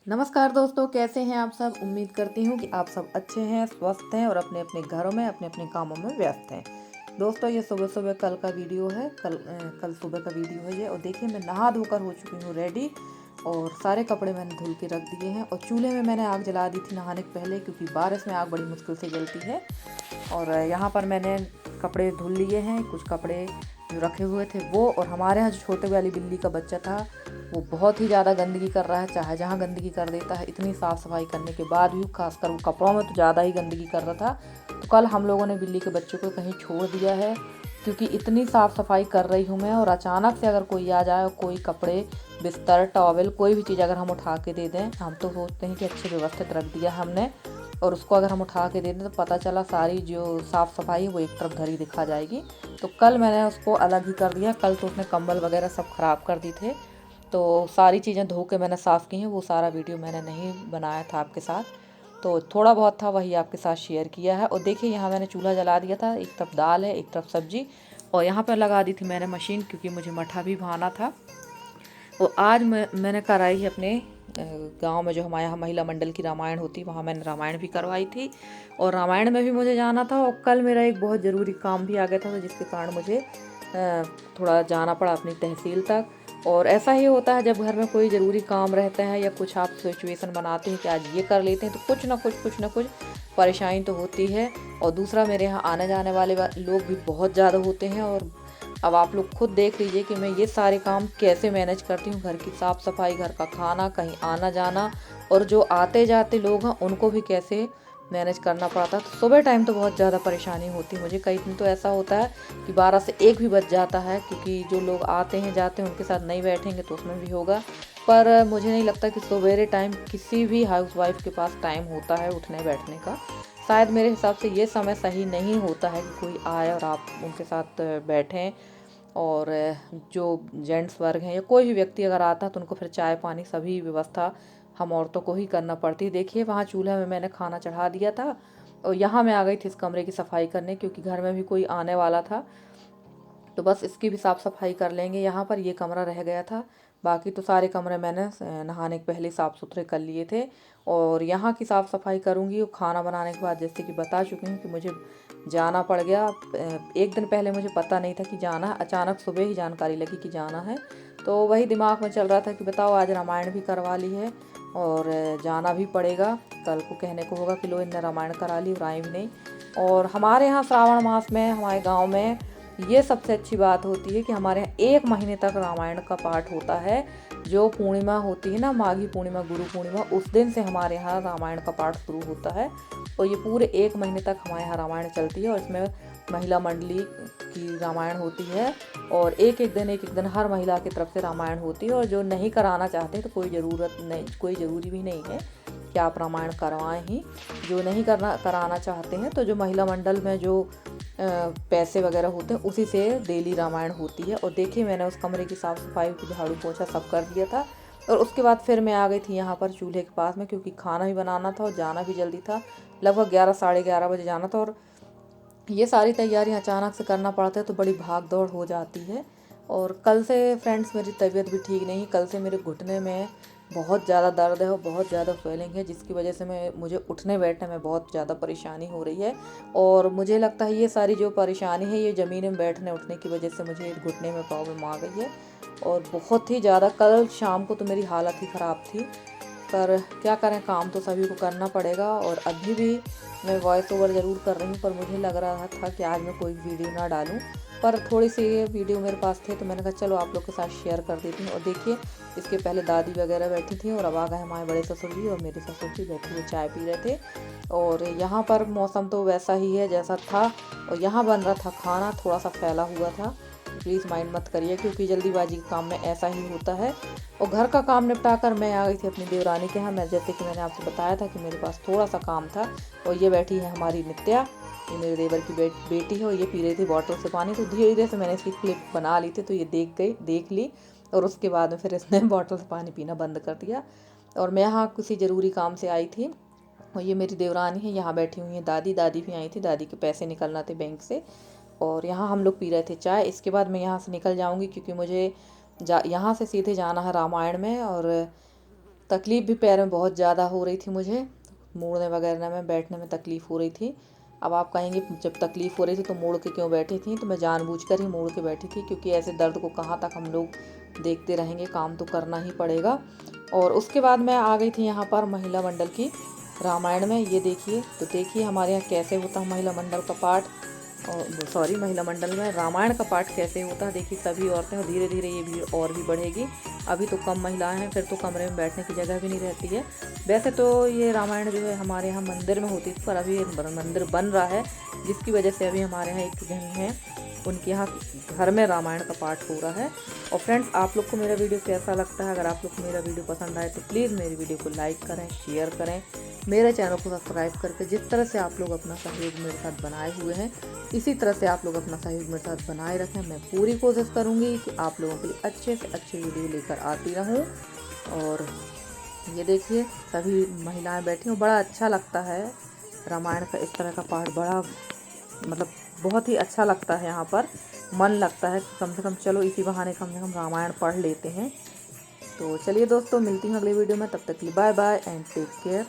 नमस्कार दोस्तों, कैसे हैं आप सब। उम्मीद करती हूँ कि आप सब अच्छे हैं, स्वस्थ हैं और अपने अपने घरों में अपने अपने कामों में व्यस्त हैं। दोस्तों, ये सुबह सुबह कल का वीडियो है। कल सुबह का वीडियो है ये। और देखिए, मैं नहा धोकर हो चुकी हूँ रेडी। और सारे कपड़े मैंने धुल के रख दिए हैं। और चूल्हे में मैंने आग जला दी थी नहाने के पहले, क्योंकि बारिश में आग बड़ी मुश्किल से जलती है। और यहाँ पर मैंने कपड़े धुल लिए हैं। कुछ कपड़े जो रखे हुए थे वो, और हमारे यहाँ जो छोटे वाली बिल्ली का बच्चा था वो बहुत ही ज़्यादा गंदगी कर रहा है। चाहे जहाँ गंदगी कर देता है, इतनी साफ़ सफाई करने के बाद भी, खासकर वो कपड़ों में तो ज़्यादा ही गंदगी कर रहा था। तो कल हम लोगों ने बिल्ली के बच्चे को कहीं छोड़ दिया है, क्योंकि इतनी साफ़ सफाई कर रही हूँ मैं। और अचानक से अगर कोई आ जाए और कोई कपड़े, बिस्तर, टॉवल, कोई भी चीज़ अगर हम उठा के दे दें, हम तो सोचते हैं कि अच्छे व्यवस्थित रख दिया हमने, और उसको अगर हम उठा के दे दें तो पता चला सारी जो साफ़ सफाई है वो एक तरफ धरी दिखा जाएगी। तो कल मैंने उसको अलग ही कर दिया। कल तो उसने कंबल वगैरह सब ख़राब कर दी थे। तो सारी चीज़ें धो के मैंने साफ़ की हैं। वो सारा वीडियो मैंने नहीं बनाया था आपके साथ, तो थोड़ा बहुत था वही आपके साथ शेयर किया है। और देखिए, यहाँ मैंने चूल्हा जला दिया था। एक तरफ दाल है, एक तरफ सब्जी। और यहाँ पर लगा दी थी मैंने मशीन, क्योंकि मुझे मठा भी भाना था। और आज मैंने कराई है अपने गांव में, जो हमारे यहाँ महिला मंडल की रामायण होती है, वहाँ मैंने रामायण भी करवाई थी। और रामायण में भी मुझे जाना था। और कल मेरा एक बहुत ज़रूरी काम भी आ गया था, तो जिसके कारण मुझे थोड़ा जाना पड़ा अपनी तहसील तक। और ऐसा ही होता है, जब घर में कोई ज़रूरी काम रहता है या कुछ आप सिचुएशन बनाते हैं कि आज ये कर लेते हैं, तो कुछ ना कुछ परेशानी तो होती है। और दूसरा, मेरे यहाँ आने जाने वाले लोग भी बहुत ज़्यादा होते हैं। और अब आप लोग खुद देख लीजिए कि मैं ये सारे काम कैसे मैनेज करती हूँ। घर की साफ़ सफाई, घर का खाना, कहीं आना जाना, और जो आते जाते लोग हैं उनको भी कैसे मैनेज करना पड़ता है। तो सुबह टाइम तो बहुत ज़्यादा परेशानी होती है मुझे। कई दिन तो ऐसा होता है कि 12 से 1 भी बज जाता है, क्योंकि जो लोग आते हैं जाते हैं उनके साथ नहीं बैठेंगे तो उसमें भी होगा। पर मुझे नहीं लगता कि सवेरे टाइम किसी भी हाउसवाइफ के पास टाइम होता है उठने बैठने का। शायद मेरे हिसाब से ये समय सही नहीं होता है कि कोई आए और आप उनके साथ बैठें। और जो जेंट्स वर्ग हैं या कोई भी व्यक्ति अगर आता है तो उनको फिर चाय पानी सभी व्यवस्था हम औरतों को ही करना पड़ती है। देखिए, वहाँ चूल्हे में मैंने खाना चढ़ा दिया था। और यहाँ मैं आ गई थी इस कमरे की सफाई करने, क्योंकि घर में भी कोई आने वाला था। तो बस इसकी भी साफ़ सफाई कर लेंगे। यहाँ पर ये कमरा रह गया था। बाकी तो सारे कमरे मैंने नहाने के पहले साफ़ सुथरे कर लिए थे। और यहाँ की साफ़ सफाई करूँगी। और खाना बनाने के बाद, जैसे कि बता चुकी हूँ कि मुझे जाना पड़ गया। एक दिन पहले मुझे पता नहीं था कि जाना है, अचानक सुबह ही जानकारी लगी कि जाना है। तो वही दिमाग में चल रहा था कि बताओ, आज रामायण भी करवा ली है और जाना भी पड़ेगा। कल को कहने को होगा कि लो, इनने रामायण करा ली और आई भी नहीं। और हमारे यहाँ श्रावण मास में, हमारे गाँव में ये सबसे अच्छी बात होती है कि हमारे यहाँ 1 महीने तक रामायण का पाठ होता है। जो पूर्णिमा होती है ना, माघी पूर्णिमा, गुरु पूर्णिमा, उस दिन से हमारे यहाँ रामायण का पाठ शुरू होता है। और ये पूरे 1 महीने तक हमारे यहाँ रामायण चलती है। और इसमें महिला मंडली की रामायण होती है। और एक एक दिन हर महिला की तरफ से रामायण होती है। और जो नहीं कराना चाहते तो कोई ज़रूरत नहीं, कोई ज़रूरी भी नहीं है कि आप रामायण करवाएं ही। जो नहीं कराना चाहते हैं, तो जो महिला मंडल में जो पैसे वगैरह होते हैं उसी से डेली रामायण होती है। और देखिए, मैंने उस कमरे की साफ़ सफाई, झाड़ू पोछा सब कर दिया था। और उसके बाद फिर मैं आ गई थी यहाँ पर चूल्हे के पास में, क्योंकि खाना भी बनाना था और जाना भी जल्दी था। लगभग 11 साढ़े 11 बजे जाना था। और ये सारी तैयारियां अचानक से करना पड़ता है तो बड़ी भाग दौड़ हो जाती है। और कल से फ्रेंड्स मेरी तबीयत भी ठीक नहीं। कल से मेरे घुटने में बहुत ज़्यादा दर्द है और बहुत ज़्यादा स्वेलिंग है, जिसकी वजह से मुझे उठने बैठने में बहुत ज़्यादा परेशानी हो रही है। और मुझे लगता है ये सारी जो परेशानी है, ये ज़मीन में बैठने उठने की वजह से मुझे घुटने में प्रॉब्लम आ गई है। और बहुत ही ज़्यादा, कल शाम को तो मेरी हालत ही ख़राब थी। पर क्या करें, काम तो सभी को करना पड़ेगा। और अभी भी मैं वॉइस ओवर ज़रूर कर रही हूँ, पर मुझे लग रहा था कि आज मैं कोई वीडियो ना डालूँ। पर थोड़ी सी ये वीडियो मेरे पास थे, तो मैंने कहा चलो आप लोग के साथ शेयर कर देती हूँ। और देखिए, इसके पहले दादी वगैरह बैठी थी, और अब आ गए हमारे बड़े ससुर जी और मेरे ससुर जी बैठे हुए चाय पी रहे थे। और यहाँ पर मौसम तो वैसा ही है जैसा था। और यहाँ बन रहा था खाना, थोड़ा सा फैला हुआ था। प्लीज़ माइंड मत करिए, क्योंकि जल्दीबाजी के काम में ऐसा ही होता है। और घर का काम निपटा कर मैं आ गई थी अपनी देवरानी के यहाँ। मैं, जैसे कि मैंने आपसे बताया था कि मेरे पास थोड़ा सा काम था। और ये बैठी है हमारी नित्या, ये मेरे देवर की बेटी है। और ये पी रही थी बॉटल से पानी। तो धीरे धीरे से मैंने इसकी क्लिप बना ली थी, तो ये देख ली। और उसके बाद में फिर इसने बॉटल से पानी पीना बंद कर दिया। और मैं यहाँ किसी ज़रूरी काम से आई थी। और ये मेरी देवरानी है, यहाँ बैठी हुई है दादी। दादी भी आई थी, दादी के पैसे निकलना थे बैंक से। और यहाँ हम लोग पी रहे थे चाय। इसके बाद मैं यहाँ से निकल जाऊँगी, क्योंकि मुझे यहाँ से सीधे जाना है रामायण में। और तकलीफ़ भी पैर में बहुत ज़्यादा हो रही थी मुझे, मुड़ने वगैरह में, बैठने में तकलीफ़ हो रही थी। अब आप कहेंगे जब तकलीफ़ हो रही थी तो मुड़ के क्यों बैठी थी, तो मैं जानबूझकर ही मुड़ के बैठी थी, क्योंकि ऐसे दर्द को कहाँ तक हम लोग देखते रहेंगे, काम तो करना ही पड़ेगा। और उसके बाद मैं आ गई थी यहाँ पर महिला मंडल की रामायण में। ये देखिए, तो देखिए हमारे यहाँ कैसे होता है महिला मंडल का पाठ, और सॉरी महिला मंडल में रामायण का पाठ कैसे होता है। देखिए सभी औरतें, और धीरे धीरे ये भीड़ और भी बढ़ेगी। अभी तो कम महिलाएं हैं, फिर तो कमरे में बैठने की जगह भी नहीं रहती है। वैसे तो ये रामायण जो है हमारे यहाँ मंदिर में होती थी, पर अभी मंदिर बन रहा है, जिसकी वजह से अभी हमारे यहाँ एक जन है, उनके यहाँ घर में रामायण का पाठ हो रहा है। और फ्रेंड्स, आप लोग को मेरा वीडियो कैसा लगता है? अगर आप लोग को मेरा वीडियो पसंद आए तो प्लीज़ मेरी वीडियो को लाइक करें, शेयर करें, मेरे चैनल को सब्सक्राइब करके जिस तरह से आप लोग अपना सहयोग मेरे साथ बनाए हुए हैं, इसी तरह से आप लोग अपना सहयोग मेरे साथ बनाए रखें। मैं पूरी कोशिश करूँगी कि आप लोगों के लिए अच्छे से अच्छे वीडियो लेकर आती रहूँ। और ये देखिए सभी महिलाएं बैठी हूँ, बड़ा अच्छा लगता है रामायण का इस तरह का पाठ, बड़ा मतलब बहुत ही अच्छा लगता है। यहाँ पर मन लगता है कम से कम, चलो इसी बहाने कम से कम रामायण पढ़ लेते हैं। तो चलिए दोस्तों, मिलती हूँ अगली वीडियो में, तब तक के लिए bye bye and take care.